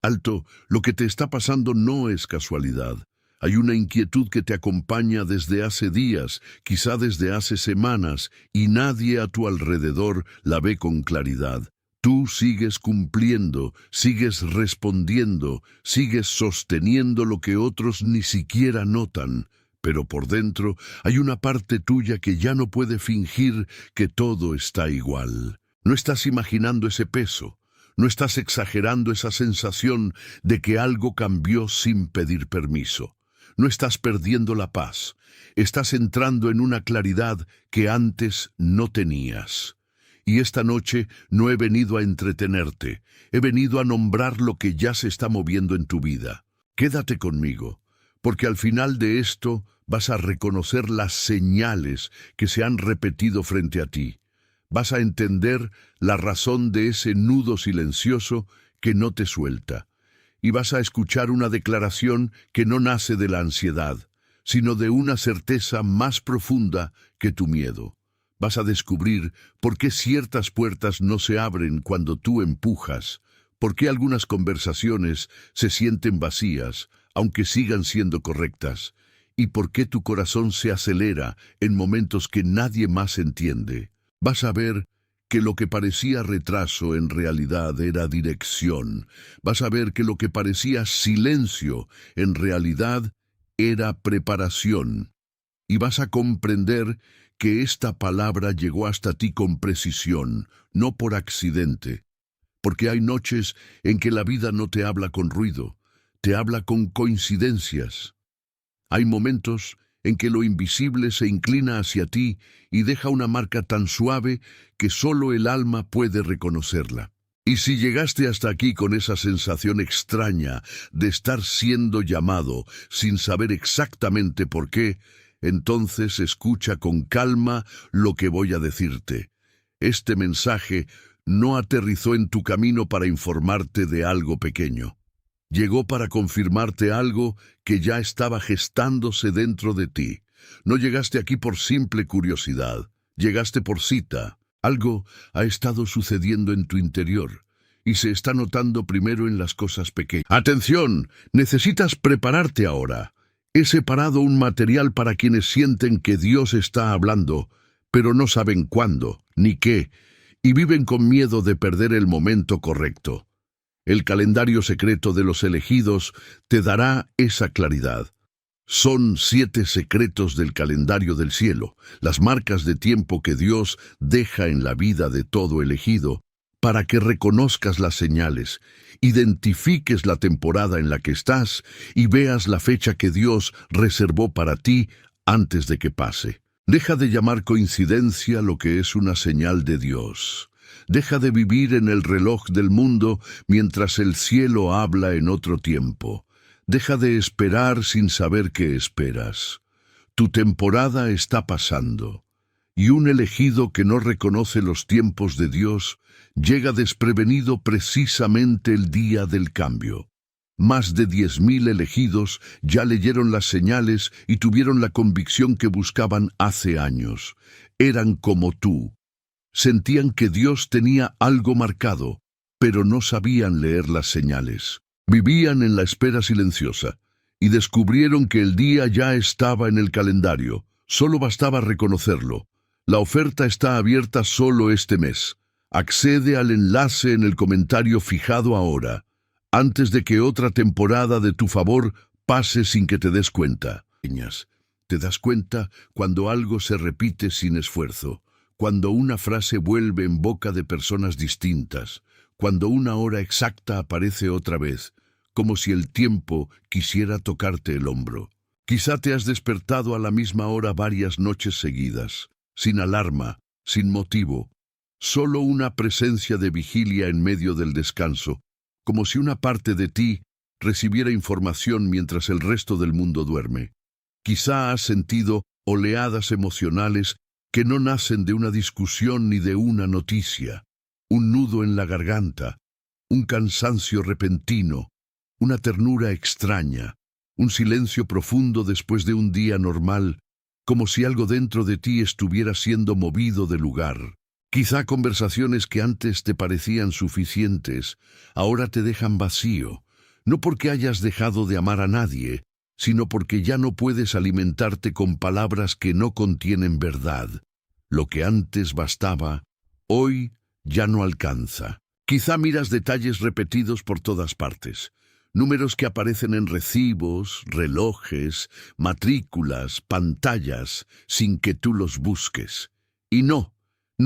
Alto, lo que te está pasando no es casualidad. Hay una inquietud que te acompaña desde hace días, quizá desde hace semanas, y nadie a tu alrededor la ve con claridad. Tú sigues cumpliendo, sigues respondiendo, sigues sosteniendo lo que otros ni siquiera notan. Pero por dentro hay una parte tuya que ya no puede fingir que todo está igual. No estás imaginando ese peso, no estás exagerando esa sensación de que algo cambió sin pedir permiso. No estás perdiendo la paz, estás entrando en una claridad que antes no tenías. Y esta noche no he venido a entretenerte, he venido a nombrar lo que ya se está moviendo en tu vida. Quédate conmigo, porque al final de esto vas a reconocer las señales que se han repetido frente a ti. Vas a entender la razón de ese nudo silencioso que no te suelta. Y vas a escuchar una declaración que no nace de la ansiedad, sino de una certeza más profunda que tu miedo. Vas a descubrir por qué ciertas puertas no se abren cuando tú empujas, por qué algunas conversaciones se sienten vacías, aunque sigan siendo correctas, y por qué tu corazón se acelera en momentos que nadie más entiende. Vas a ver que lo que parecía retraso en realidad era dirección. Vas a ver que lo que parecía silencio en realidad era preparación. Y vas a comprender que esta palabra llegó hasta ti con precisión, no por accidente. Porque hay noches en que la vida no te habla con ruido, te habla con coincidencias. Hay momentos en que lo invisible se inclina hacia ti y deja una marca tan suave que solo el alma puede reconocerla. Y si llegaste hasta aquí con esa sensación extraña de estar siendo llamado sin saber exactamente por qué, entonces escucha con calma lo que voy a decirte. Este mensaje no aterrizó en tu camino para informarte de algo pequeño. Llegó para confirmarte algo que ya estaba gestándose dentro de ti. No llegaste aquí por simple curiosidad, llegaste por cita. Algo ha estado sucediendo en tu interior y se está notando primero en las cosas pequeñas. ¡Atención! Necesitas prepararte ahora. He separado un material para quienes sienten que Dios está hablando, pero no saben cuándo ni qué, y viven con miedo de perder el momento correcto. El calendario secreto de los elegidos te dará esa claridad. Son 7 secretos del calendario del cielo, las marcas de tiempo que Dios deja en la vida de todo elegido, para que reconozcas las señales, identifiques la temporada en la que estás y veas la fecha que Dios reservó para ti antes de que pase. Deja de llamar coincidencia lo que es una señal de Dios. Deja de vivir en el reloj del mundo mientras el cielo habla en otro tiempo. Deja de esperar sin saber qué esperas. Tu temporada está pasando, y un elegido que no reconoce los tiempos de Dios llega desprevenido precisamente el día del cambio. Más de 10,000 elegidos ya leyeron las señales y tuvieron la convicción que buscaban hace años. Eran como tú. Sentían que Dios tenía algo marcado, pero no sabían leer las señales. Vivían en la espera silenciosa y descubrieron que el día ya estaba en el calendario. Solo bastaba reconocerlo. La oferta está abierta solo este mes. Accede al enlace en el comentario fijado ahora, antes de que otra temporada de tu favor pase sin que te des cuenta. Te das cuenta cuando algo se repite sin esfuerzo, cuando una frase vuelve en boca de personas distintas, cuando una hora exacta aparece otra vez, como si el tiempo quisiera tocarte el hombro. Quizá te has despertado a la misma hora varias noches seguidas, sin alarma, sin motivo, solo una presencia de vigilia en medio del descanso, como si una parte de ti recibiera información mientras el resto del mundo duerme. Quizá has sentido oleadas emocionales que no nacen de una discusión ni de una noticia, un nudo en la garganta, un cansancio repentino, una ternura extraña, un silencio profundo después de un día normal, como si algo dentro de ti estuviera siendo movido de lugar. Quizá conversaciones que antes te parecían suficientes, ahora te dejan vacío, no porque hayas dejado de amar a nadie, sino porque ya no puedes alimentarte con palabras que no contienen verdad. Lo que antes bastaba, hoy ya no alcanza. Quizá miras detalles repetidos por todas partes, números que aparecen en recibos, relojes, matrículas, pantallas, sin que tú los busques. Y no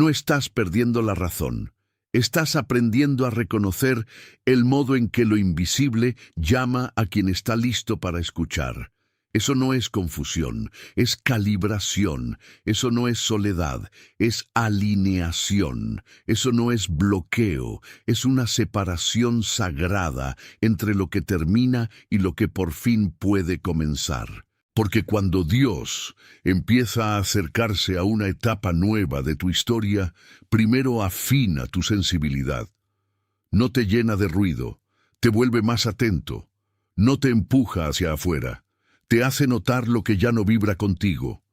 estás perdiendo la razón. Estás aprendiendo a reconocer el modo en que lo invisible llama a quien está listo para escuchar. Eso no es confusión, es calibración. Eso no es soledad, es alineación. Eso no es bloqueo, es una separación sagrada entre lo que termina y lo que por fin puede comenzar. Porque cuando Dios empieza a acercarse a una etapa nueva de tu historia, primero afina tu sensibilidad. No te llena de ruido, te vuelve más atento, no te empuja hacia afuera, te hace notar lo que ya no vibra contigo.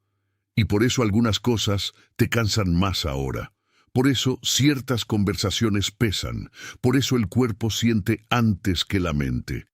Y por eso algunas cosas te cansan más ahora. Por eso ciertas conversaciones pesan, por eso el cuerpo siente antes que la mente.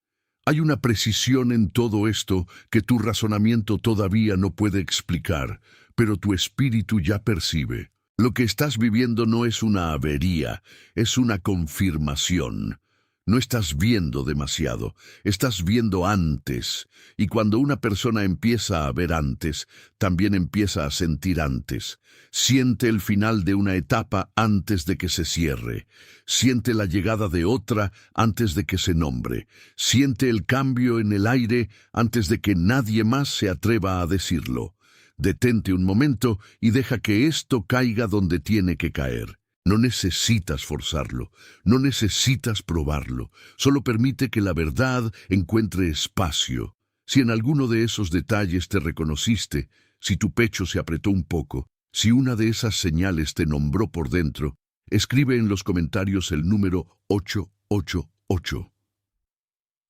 Hay una precisión en todo esto que tu razonamiento todavía no puede explicar, pero tu espíritu ya percibe. Lo que estás viviendo no es una avería, es una confirmación. No estás viendo demasiado, estás viendo antes. Y cuando una persona empieza a ver antes, también empieza a sentir antes. Siente el final de una etapa antes de que se cierre. Siente la llegada de otra antes de que se nombre. Siente el cambio en el aire antes de que nadie más se atreva a decirlo. Detente un momento y deja que esto caiga donde tiene que caer. No necesitas forzarlo, no necesitas probarlo, solo permite que la verdad encuentre espacio. Si en alguno de esos detalles te reconociste, si tu pecho se apretó un poco, si una de esas señales te nombró por dentro, escribe en los comentarios el número 888.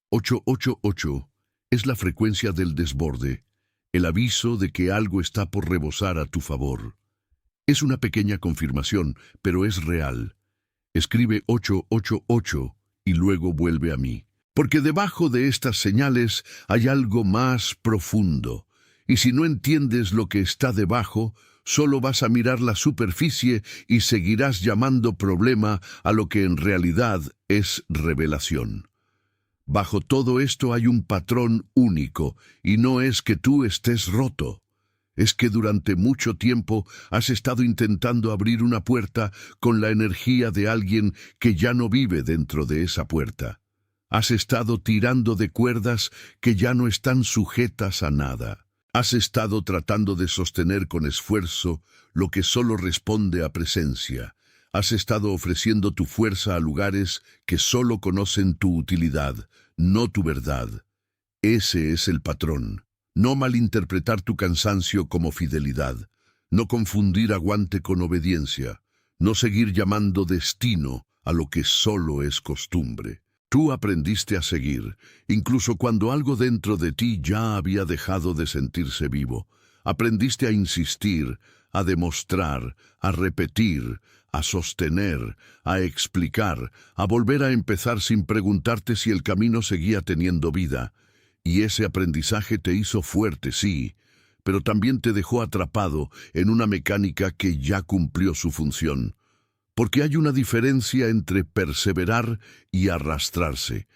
888 es la frecuencia del desborde, el aviso de que algo está por rebosar a tu favor. Es una pequeña confirmación, pero es real. Escribe 888 y luego vuelve a mí. Porque debajo de estas señales hay algo más profundo. Y si no entiendes lo que está debajo, solo vas a mirar la superficie y seguirás llamando problema a lo que en realidad es revelación. Bajo todo esto hay un patrón único, y no es que tú estés roto. Es que durante mucho tiempo has estado intentando abrir una puerta con la energía de alguien que ya no vive dentro de esa puerta. Has estado tirando de cuerdas que ya no están sujetas a nada. Has estado tratando de sostener con esfuerzo lo que solo responde a presencia. Has estado ofreciendo tu fuerza a lugares que solo conocen tu utilidad, no tu verdad. Ese es el patrón. No malinterpretar tu cansancio como fidelidad, no confundir aguante con obediencia, no seguir llamando destino a lo que solo es costumbre. Tú aprendiste a seguir, incluso cuando algo dentro de ti ya había dejado de sentirse vivo. Aprendiste a insistir, a demostrar, a repetir, a sostener, a explicar, a volver a empezar sin preguntarte si el camino seguía teniendo vida. Y ese aprendizaje te hizo fuerte, sí, pero también te dejó atrapado en una mecánica que ya cumplió su función. Porque hay una diferencia entre perseverar y arrastrarse.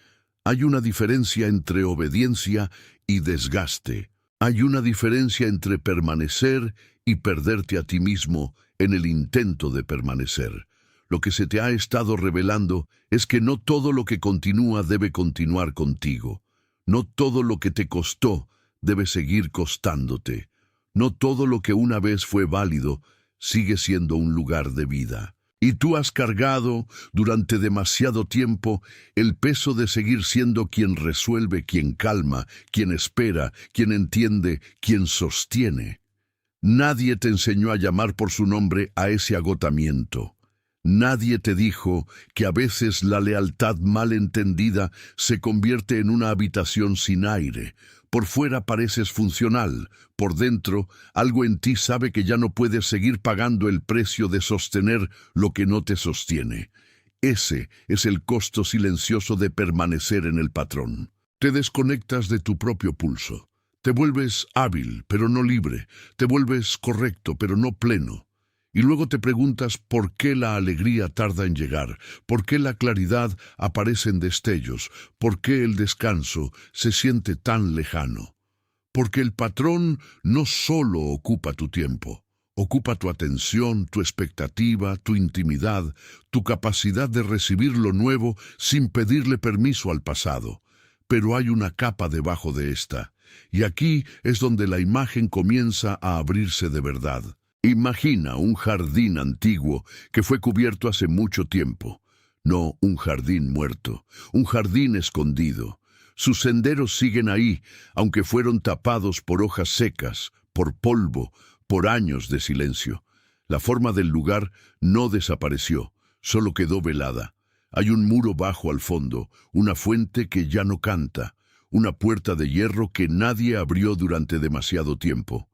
Hay una diferencia entre obediencia y desgaste. Hay una diferencia entre permanecer y perderte a ti mismo en el intento de permanecer. Lo que se te ha estado revelando es que no todo lo que continúa debe continuar contigo. No todo lo que te costó debe seguir costándote. No todo lo que una vez fue válido sigue siendo un lugar de vida. Y tú has cargado durante demasiado tiempo el peso de seguir siendo quien resuelve, quien calma, quien espera, quien entiende, quien sostiene. Nadie te enseñó a llamar por su nombre a ese agotamiento. Nadie te dijo que a veces la lealtad mal entendida se convierte en una habitación sin aire. Por fuera pareces funcional, por dentro algo en ti sabe que ya no puedes seguir pagando el precio de sostener lo que no te sostiene. Ese es el costo silencioso de permanecer en el patrón. Te desconectas de tu propio pulso. Te vuelves hábil, pero no libre. Te vuelves correcto, pero no pleno. Y luego te preguntas por qué la alegría tarda en llegar, por qué la claridad aparece en destellos, por qué el descanso se siente tan lejano. Porque el patrón no solo ocupa tu tiempo, ocupa tu atención, tu expectativa, tu intimidad, tu capacidad de recibir lo nuevo sin pedirle permiso al pasado. Pero hay una capa debajo de esta, y aquí es donde la imagen comienza a abrirse de verdad. Imagina un jardín antiguo que fue cubierto hace mucho tiempo. No un jardín muerto, un jardín escondido. Sus senderos siguen ahí, aunque fueron tapados por hojas secas, por polvo, por años de silencio. La forma del lugar no desapareció, solo quedó velada. Hay un muro bajo al fondo, una fuente que ya no canta, una puerta de hierro que nadie abrió durante demasiado tiempo.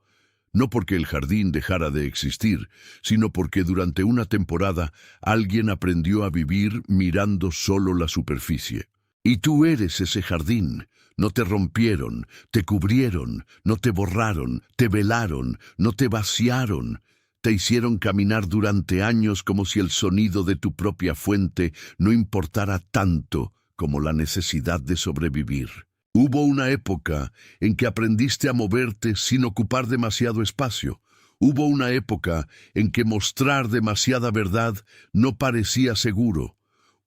No porque el jardín dejara de existir, sino porque durante una temporada alguien aprendió a vivir mirando solo la superficie. Y tú eres ese jardín. No te rompieron, te cubrieron, no te borraron, te velaron, no te vaciaron. Te hicieron caminar durante años como si el sonido de tu propia fuente no importara tanto como la necesidad de sobrevivir. Hubo una época en que aprendiste a moverte sin ocupar demasiado espacio. Hubo una época en que mostrar demasiada verdad no parecía seguro.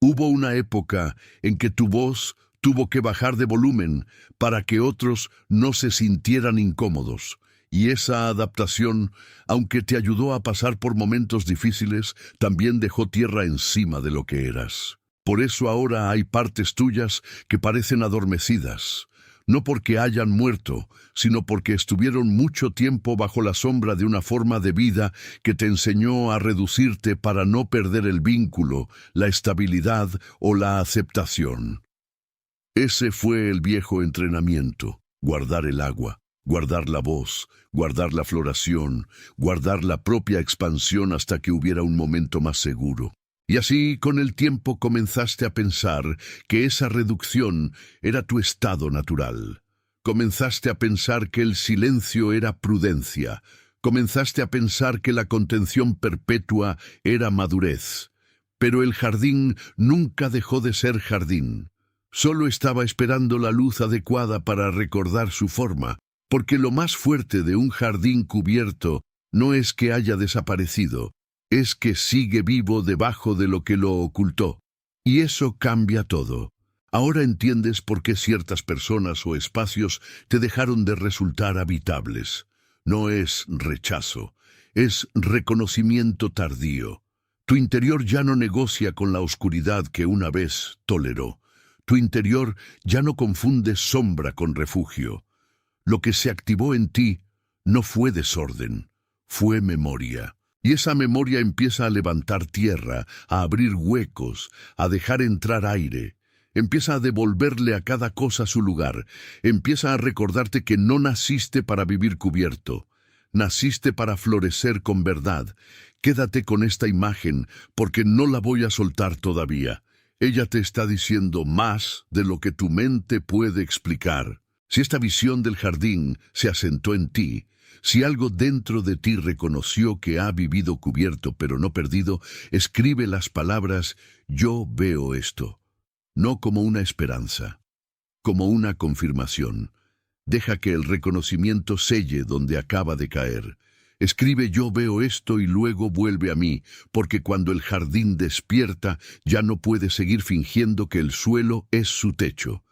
Hubo una época en que tu voz tuvo que bajar de volumen para que otros no se sintieran incómodos. Y esa adaptación, aunque te ayudó a pasar por momentos difíciles, también dejó tierra encima de lo que eras. Por eso ahora hay partes tuyas que parecen adormecidas, no porque hayan muerto, sino porque estuvieron mucho tiempo bajo la sombra de una forma de vida que te enseñó a reducirte para no perder el vínculo, la estabilidad o la aceptación. Ese fue el viejo entrenamiento: guardar el agua, guardar la voz, guardar la floración, guardar la propia expansión hasta que hubiera un momento más seguro. Y así, con el tiempo comenzaste a pensar que esa reducción era tu estado natural. Comenzaste a pensar que el silencio era prudencia. Comenzaste a pensar que la contención perpetua era madurez. Pero el jardín nunca dejó de ser jardín. Solo estaba esperando la luz adecuada para recordar su forma, porque lo más fuerte de un jardín cubierto no es que haya desaparecido, es que sigue vivo debajo de lo que lo ocultó. Y eso cambia todo. Ahora entiendes por qué ciertas personas o espacios te dejaron de resultar habitables. No es rechazo, es reconocimiento tardío. Tu interior ya no negocia con la oscuridad que una vez toleró. Tu interior ya no confunde sombra con refugio. Lo que se activó en ti no fue desorden, fue memoria. Y esa memoria empieza a levantar tierra, a abrir huecos, a dejar entrar aire. Empieza a devolverle a cada cosa su lugar. Empieza a recordarte que no naciste para vivir cubierto. Naciste para florecer con verdad. Quédate con esta imagen, porque no la voy a soltar todavía. Ella te está diciendo más de lo que tu mente puede explicar. Si esta visión del jardín se asentó en ti, si algo dentro de ti reconoció que ha vivido cubierto pero no perdido, escribe las palabras «Yo veo esto», no como una esperanza, como una confirmación. Deja que el reconocimiento selle donde acaba de caer. Escribe «Yo veo esto» y luego vuelve a mí, porque cuando el jardín despierta, ya no puede seguir fingiendo que el suelo es su techo.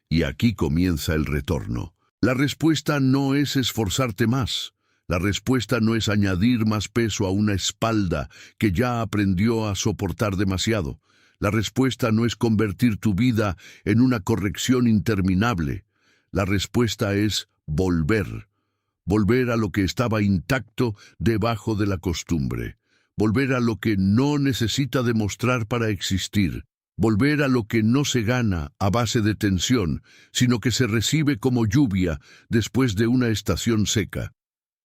Y aquí comienza el retorno. La respuesta no es esforzarte más. La respuesta no es añadir más peso a una espalda que ya aprendió a soportar demasiado. La respuesta no es convertir tu vida en una corrección interminable. La respuesta es volver. Volver a lo que estaba intacto debajo de la costumbre. Volver a lo que no necesita demostrar para existir. Volver a lo que no se gana a base de tensión, sino que se recibe como lluvia después de una estación seca.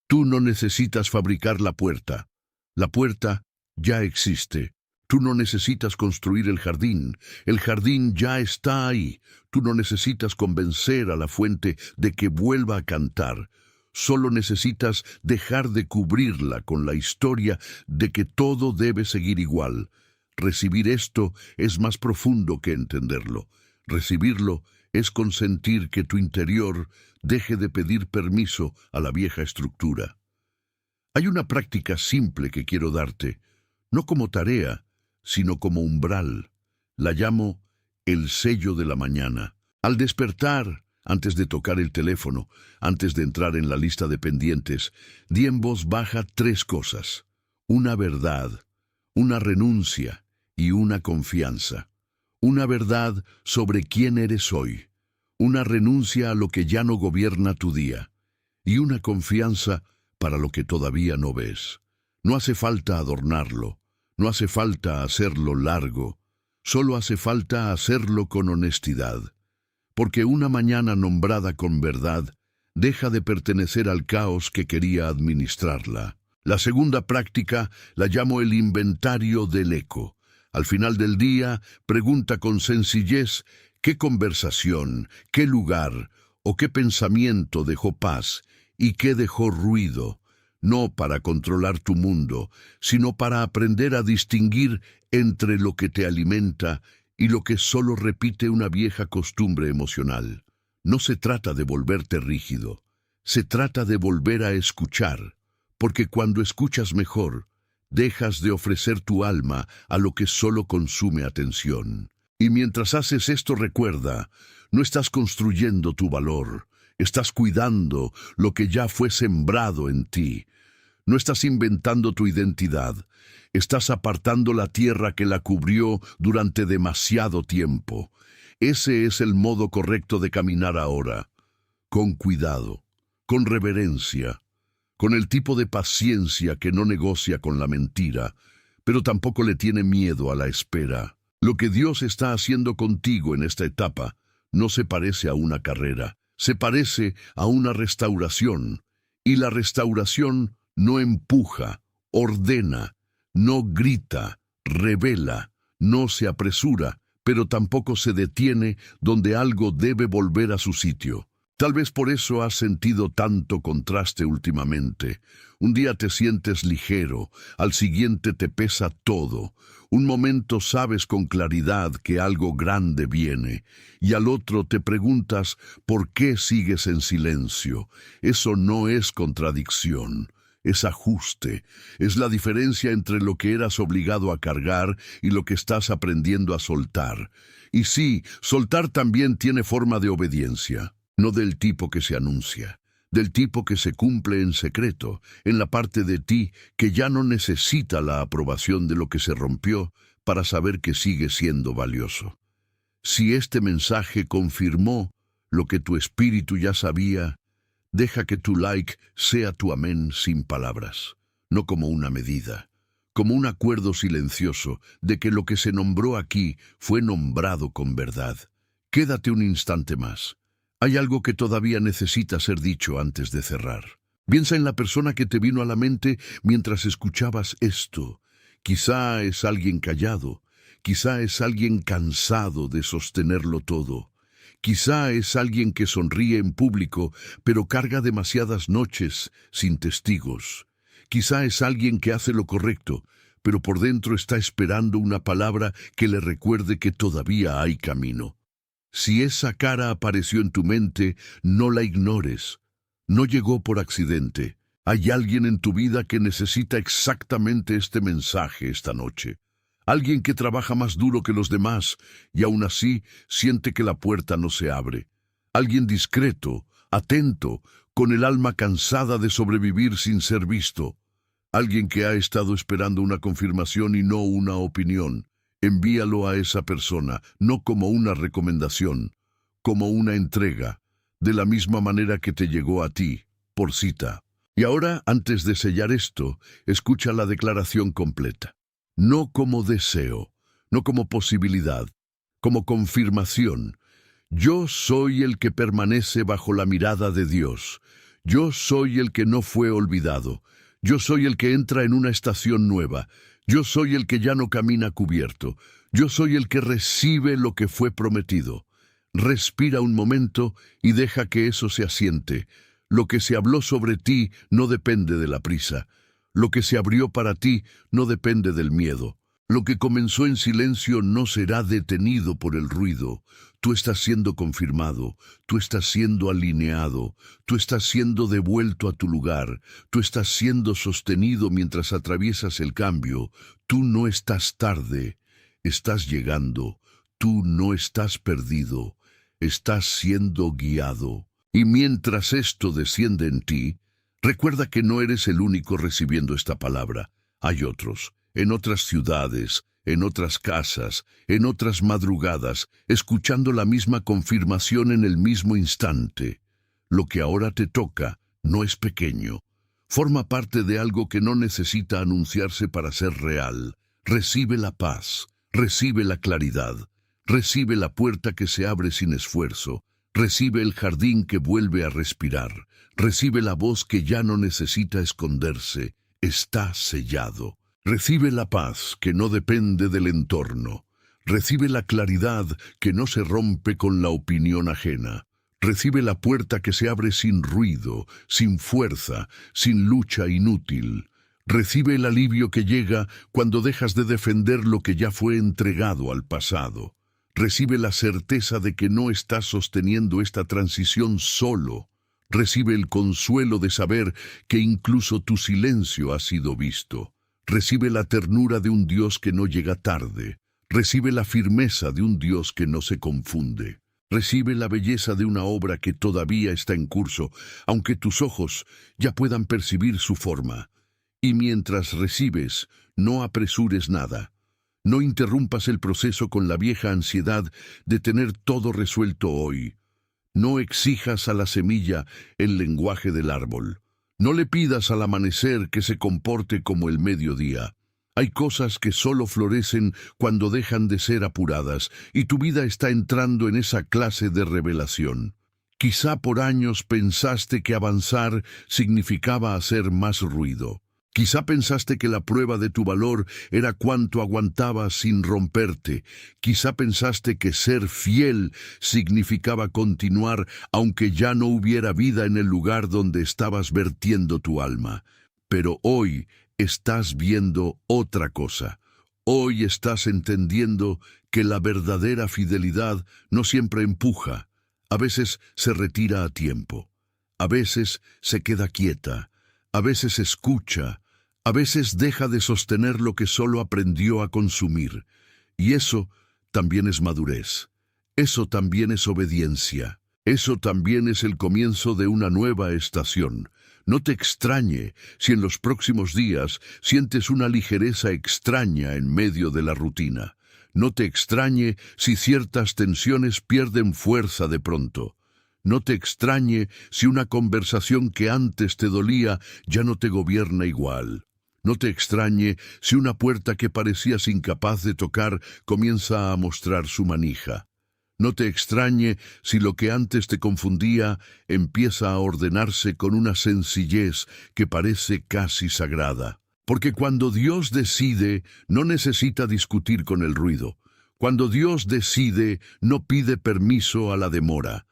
Tú no necesitas fabricar la puerta. La puerta ya existe. Tú no necesitas construir el jardín ya está ahí. Tú no necesitas convencer a la fuente de que vuelva a cantar. Solo necesitas dejar de cubrirla con la historia de que todo debe seguir igual. Recibir esto es más profundo que entenderlo. Recibirlo es consentir que tu interior deje de pedir permiso a la vieja estructura. Hay una práctica simple que quiero darte, no como tarea, sino como umbral. La llamo el sello de la mañana. Al despertar, antes de tocar el teléfono, antes de entrar en la lista de pendientes, di en voz baja 3 cosas: una verdad, una renuncia y una confianza. Una verdad sobre quién eres hoy, una renuncia a lo que ya no gobierna tu día, y una confianza para lo que todavía no ves. No hace falta adornarlo, no hace falta hacerlo largo, solo hace falta hacerlo con honestidad. Porque una mañana nombrada con verdad deja de pertenecer al caos que quería administrarla. La segunda práctica la llamo el inventario del eco. Al final del día, pregunta con sencillez qué conversación, qué lugar o qué pensamiento dejó paz y qué dejó ruido, no para controlar tu mundo, sino para aprender a distinguir entre lo que te alimenta y lo que solo repite una vieja costumbre emocional. No se trata de volverte rígido, se trata de volver a escuchar, porque cuando escuchas mejor, dejas de ofrecer tu alma a lo que solo consume atención. Y mientras haces esto, recuerda, no estás construyendo tu valor, estás cuidando lo que ya fue sembrado en ti. No estás inventando tu identidad, estás apartando la tierra que la cubrió durante demasiado tiempo. Ese es el modo correcto de caminar ahora, con cuidado, con reverencia, con el tipo de paciencia que no negocia con la mentira, pero tampoco le tiene miedo a la espera. Lo que Dios está haciendo contigo en esta etapa no se parece a una carrera, se parece a una restauración, y la restauración no empuja, ordena, no grita, revela, no se apresura, pero tampoco se detiene donde algo debe volver a su sitio. Tal vez por eso has sentido tanto contraste últimamente. Un día te sientes ligero, al siguiente te pesa todo. Un momento sabes con claridad que algo grande viene, y al otro te preguntas por qué sigues en silencio. Eso no es contradicción. Es ajuste, es la diferencia entre lo que eras obligado a cargar y lo que estás aprendiendo a soltar. Y sí, soltar también tiene forma de obediencia, no del tipo que se anuncia, del tipo que se cumple en secreto, en la parte de ti que ya no necesita la aprobación de lo que se rompió para saber que sigue siendo valioso. Si este mensaje confirmó lo que tu espíritu ya sabía, deja que tu like sea tu amén sin palabras, no como una medida, como un acuerdo silencioso de que lo que se nombró aquí fue nombrado con verdad. Quédate un instante más. Hay algo que todavía necesita ser dicho antes de cerrar. Piensa en la persona que te vino a la mente mientras escuchabas esto. Quizá es alguien callado, quizá es alguien cansado de sostenerlo todo. Quizá es alguien que sonríe en público, pero carga demasiadas noches sin testigos. Quizá es alguien que hace lo correcto, pero por dentro está esperando una palabra que le recuerde que todavía hay camino. Si esa cara apareció en tu mente, no la ignores. No llegó por accidente. Hay alguien en tu vida que necesita exactamente este mensaje esta noche. Alguien que trabaja más duro que los demás y aún así siente que la puerta no se abre. Alguien discreto, atento, con el alma cansada de sobrevivir sin ser visto. Alguien que ha estado esperando una confirmación y no una opinión. Envíalo a esa persona, no como una recomendación, como una entrega, de la misma manera que te llegó a ti, por cita. Y ahora, antes de sellar esto, escucha la declaración completa. No como deseo, no como posibilidad, como confirmación. Yo soy el que permanece bajo la mirada de Dios. Yo soy el que no fue olvidado. Yo soy el que entra en una estación nueva. Yo soy el que ya no camina cubierto. Yo soy el que recibe lo que fue prometido. Respira un momento y deja que eso se asiente. Lo que se habló sobre ti no depende de la prisa. Lo que se abrió para ti no depende del miedo. Lo que comenzó en silencio no será detenido por el ruido. Tú estás siendo confirmado, tú estás siendo alineado, tú estás siendo devuelto a tu lugar, tú estás siendo sostenido mientras atraviesas el cambio. Tú no estás tarde, estás llegando. Tú no estás perdido, estás siendo guiado. Y mientras esto desciende en ti, recuerda que no eres el único recibiendo esta palabra. Hay otros, en otras ciudades, en otras casas, en otras madrugadas, escuchando la misma confirmación en el mismo instante. Lo que ahora te toca no es pequeño. Forma parte de algo que no necesita anunciarse para ser real. Recibe la paz, recibe la claridad, recibe la puerta que se abre sin esfuerzo, recibe el jardín que vuelve a respirar, recibe la voz que ya no necesita esconderse. Está sellado. Recibe la paz que no depende del entorno. Recibe la claridad que no se rompe con la opinión ajena. Recibe la puerta que se abre sin ruido, sin fuerza, sin lucha inútil. Recibe el alivio que llega cuando dejas de defender lo que ya fue entregado al pasado. Recibe la certeza de que no estás sosteniendo esta transición solo. Recibe el consuelo de saber que incluso tu silencio ha sido visto. Recibe la ternura de un Dios que no llega tarde. Recibe la firmeza de un Dios que no se confunde. Recibe la belleza de una obra que todavía está en curso, aunque tus ojos ya puedan percibir su forma. Y mientras recibes, no apresures nada. No interrumpas el proceso con la vieja ansiedad de tener todo resuelto hoy. No exijas a la semilla el lenguaje del árbol. No le pidas al amanecer que se comporte como el mediodía. Hay cosas que solo florecen cuando dejan de ser apuradas, y tu vida está entrando en esa clase de revelación. Quizá por años pensaste que avanzar significaba hacer más ruido. Quizá pensaste que la prueba de tu valor era cuánto aguantabas sin romperte. Quizá pensaste que ser fiel significaba continuar aunque ya no hubiera vida en el lugar donde estabas vertiendo tu alma. Pero hoy estás viendo otra cosa. Hoy estás entendiendo que la verdadera fidelidad no siempre empuja. A veces se retira a tiempo. A veces se queda quieta. A veces escucha. A veces deja de sostener lo que solo aprendió a consumir. Y eso también es madurez. Eso también es obediencia. Eso también es el comienzo de una nueva estación. No te extrañe si en los próximos días sientes una ligereza extraña en medio de la rutina. No te extrañe si ciertas tensiones pierden fuerza de pronto. No te extrañe si una conversación que antes te dolía ya no te gobierna igual. No te extrañe si una puerta que parecías incapaz de tocar comienza a mostrar su manija. No te extrañe si lo que antes te confundía empieza a ordenarse con una sencillez que parece casi sagrada. Porque cuando Dios decide, no necesita discutir con el ruido. Cuando Dios decide, no pide permiso a la demora.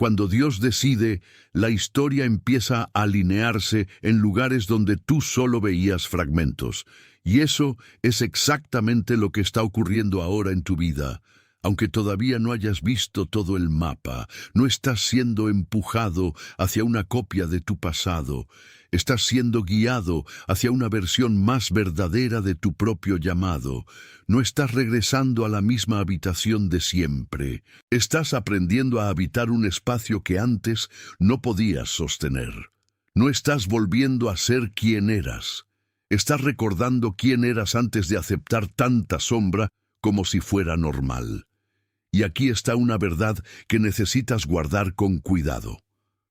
Cuando Dios decide, la historia empieza a alinearse en lugares donde tú solo veías fragmentos. Y eso es exactamente lo que está ocurriendo ahora en tu vida. Aunque todavía no hayas visto todo el mapa, no estás siendo empujado hacia una copia de tu pasado. Estás siendo guiado hacia una versión más verdadera de tu propio llamado. No estás regresando a la misma habitación de siempre. Estás aprendiendo a habitar un espacio que antes no podías sostener. No estás volviendo a ser quien eras. Estás recordando quién eras antes de aceptar tanta sombra como si fuera normal. Y aquí está una verdad que necesitas guardar con cuidado.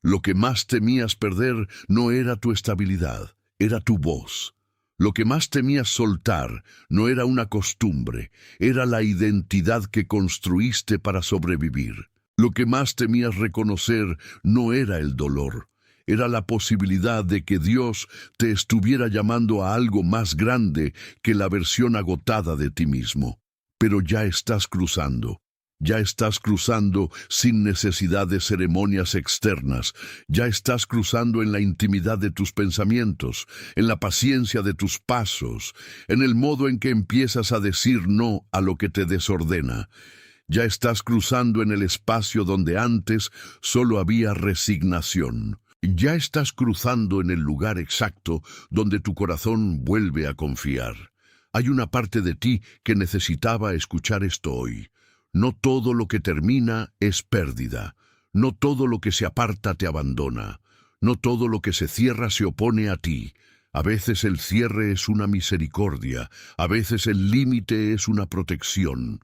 Lo que más temías perder no era tu estabilidad, era tu voz. Lo que más temías soltar no era una costumbre, era la identidad que construiste para sobrevivir. Lo que más temías reconocer no era el dolor, era la posibilidad de que Dios te estuviera llamando a algo más grande que la versión agotada de ti mismo. Pero ya estás cruzando. Ya estás cruzando sin necesidad de ceremonias externas. Ya estás cruzando en la intimidad de tus pensamientos, en la paciencia de tus pasos, en el modo en que empiezas a decir no a lo que te desordena. Ya estás cruzando en el espacio donde antes solo había resignación. Ya estás cruzando en el lugar exacto donde tu corazón vuelve a confiar. Hay una parte de ti que necesitaba escuchar esto hoy. No todo lo que termina es pérdida. No todo lo que se aparta te abandona. No todo lo que se cierra se opone a ti. A veces el cierre es una misericordia. A veces el límite es una protección.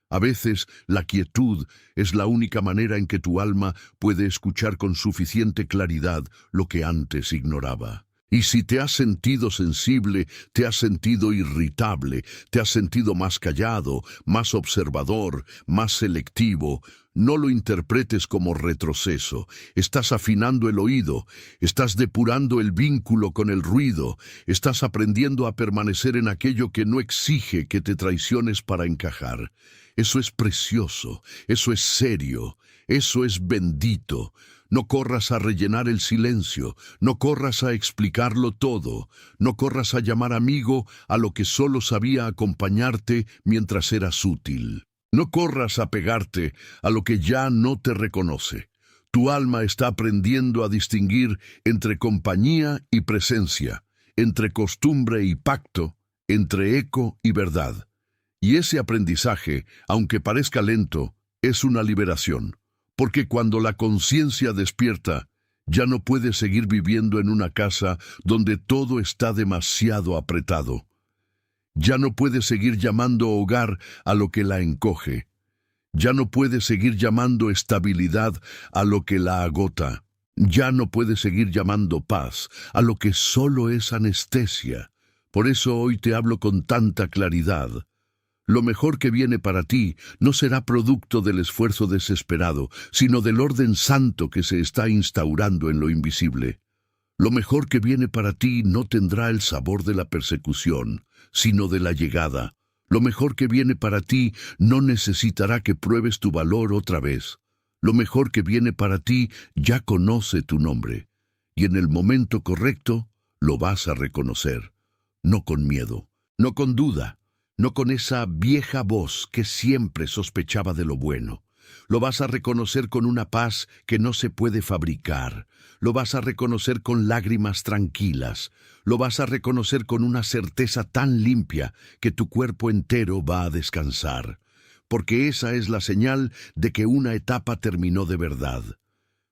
A veces la quietud es la única manera en que tu alma puede escuchar con suficiente claridad lo que antes ignoraba. Y si te has sentido sensible, te has sentido irritable, te has sentido más callado, más observador, más selectivo, no lo interpretes como retroceso. Estás afinando el oído, estás depurando el vínculo con el ruido, estás aprendiendo a permanecer en aquello que no exige que te traiciones para encajar. Eso es precioso, eso es serio, eso es bendito. No corras a rellenar el silencio, no corras a explicarlo todo, no corras a llamar amigo a lo que solo sabía acompañarte mientras eras útil. No corras a pegarte a lo que ya no te reconoce. Tu alma está aprendiendo a distinguir entre compañía y presencia, entre costumbre y pacto, entre eco y verdad. Y ese aprendizaje, aunque parezca lento, es una liberación. Porque cuando la conciencia despierta, ya no puedes seguir viviendo en una casa donde todo está demasiado apretado. Ya no puedes seguir llamando hogar a lo que la encoge. Ya no puedes seguir llamando estabilidad a lo que la agota. Ya no puedes seguir llamando paz a lo que solo es anestesia. Por eso hoy te hablo con tanta claridad. Lo mejor que viene para ti no será producto del esfuerzo desesperado, sino del orden santo que se está instaurando en lo invisible. Lo mejor que viene para ti no tendrá el sabor de la persecución, sino de la llegada. Lo mejor que viene para ti no necesitará que pruebes tu valor otra vez. Lo mejor que viene para ti ya conoce tu nombre, y en el momento correcto lo vas a reconocer. No con miedo, no con duda, no con esa vieja voz que siempre sospechaba de lo bueno. Lo vas a reconocer con una paz que no se puede fabricar. Lo vas a reconocer con lágrimas tranquilas. Lo vas a reconocer con una certeza tan limpia que tu cuerpo entero va a descansar. Porque esa es la señal de que una etapa terminó de verdad.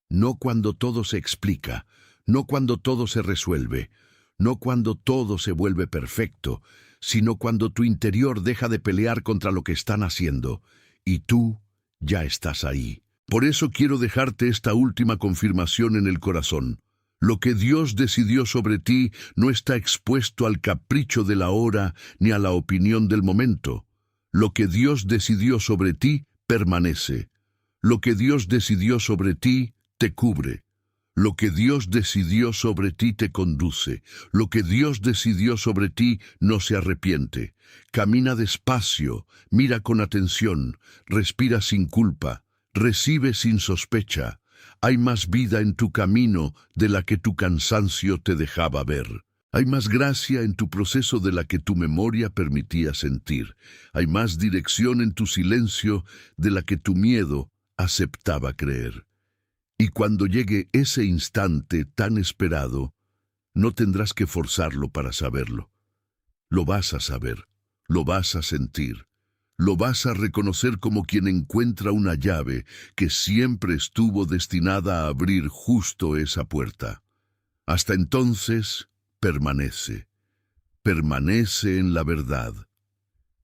No cuando todo se explica, no cuando todo se resuelve, no cuando todo se vuelve perfecto, sino cuando tu interior deja de pelear contra lo que están haciendo, y tú ya estás ahí. Por eso quiero dejarte esta última confirmación en el corazón. Lo que Dios decidió sobre ti no está expuesto al capricho de la hora ni a la opinión del momento. Lo que Dios decidió sobre ti permanece. Lo que Dios decidió sobre ti te cubre. Lo que Dios decidió sobre ti te conduce. Lo que Dios decidió sobre ti no se arrepiente. Camina despacio, mira con atención, respira sin culpa, recibe sin sospecha. Hay más vida en tu camino de la que tu cansancio te dejaba ver. Hay más gracia en tu proceso de la que tu memoria permitía sentir. Hay más dirección en tu silencio de la que tu miedo aceptaba creer. Y cuando llegue ese instante tan esperado, no tendrás que forzarlo para saberlo. Lo vas a saber, lo vas a sentir, lo vas a reconocer como quien encuentra una llave que siempre estuvo destinada a abrir justo esa puerta. Hasta entonces, permanece. Permanece en la verdad.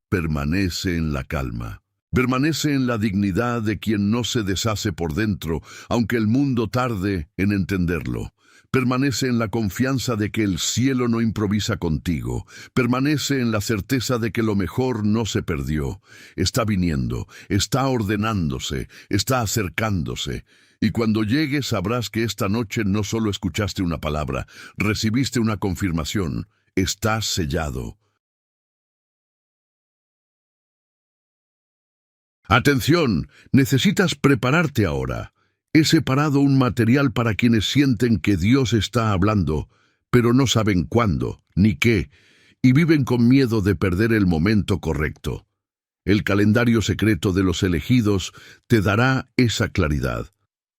Permanece en la calma. Permanece en la dignidad de quien no se deshace por dentro, aunque el mundo tarde en entenderlo. Permanece en la confianza de que el cielo no improvisa contigo. Permanece en la certeza de que lo mejor no se perdió. Está viniendo, está ordenándose, está acercándose. Y cuando llegue sabrás que esta noche no solo escuchaste una palabra, recibiste una confirmación. Estás sellado. Atención, necesitas prepararte ahora. He separado un material para quienes sienten que Dios está hablando, pero no saben cuándo, ni qué, y viven con miedo de perder el momento correcto. El calendario secreto de los elegidos te dará esa claridad.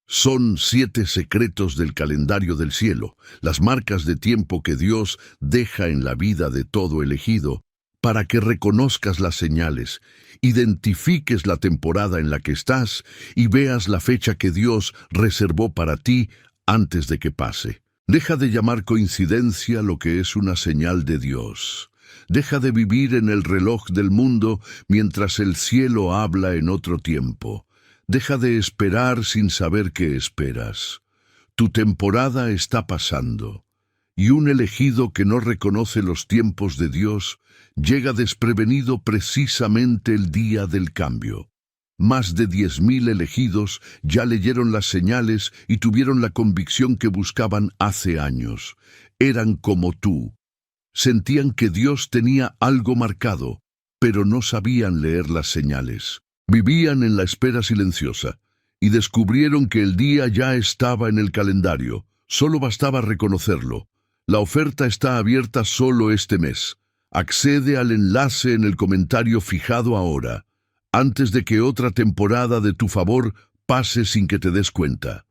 Son 7 secretos del calendario del cielo, las marcas de tiempo que Dios deja en la vida de todo elegido, para que reconozcas las señales, identifiques la temporada en la que estás y veas la fecha que Dios reservó para ti antes de que pase. Deja de llamar coincidencia lo que es una señal de Dios. Deja de vivir en el reloj del mundo mientras el cielo habla en otro tiempo. Deja de esperar sin saber qué esperas. Tu temporada está pasando. Y un elegido que no reconoce los tiempos de Dios llega desprevenido precisamente el día del cambio. Más de 10.000 elegidos ya leyeron las señales y tuvieron la convicción que buscaban hace años. Eran como tú. Sentían que Dios tenía algo marcado, pero no sabían leer las señales. Vivían en la espera silenciosa y descubrieron que el día ya estaba en el calendario. Solo bastaba reconocerlo. La oferta está abierta solo este mes. Accede al enlace en el comentario fijado ahora, antes de que otra temporada de tu favor pase sin que te des cuenta.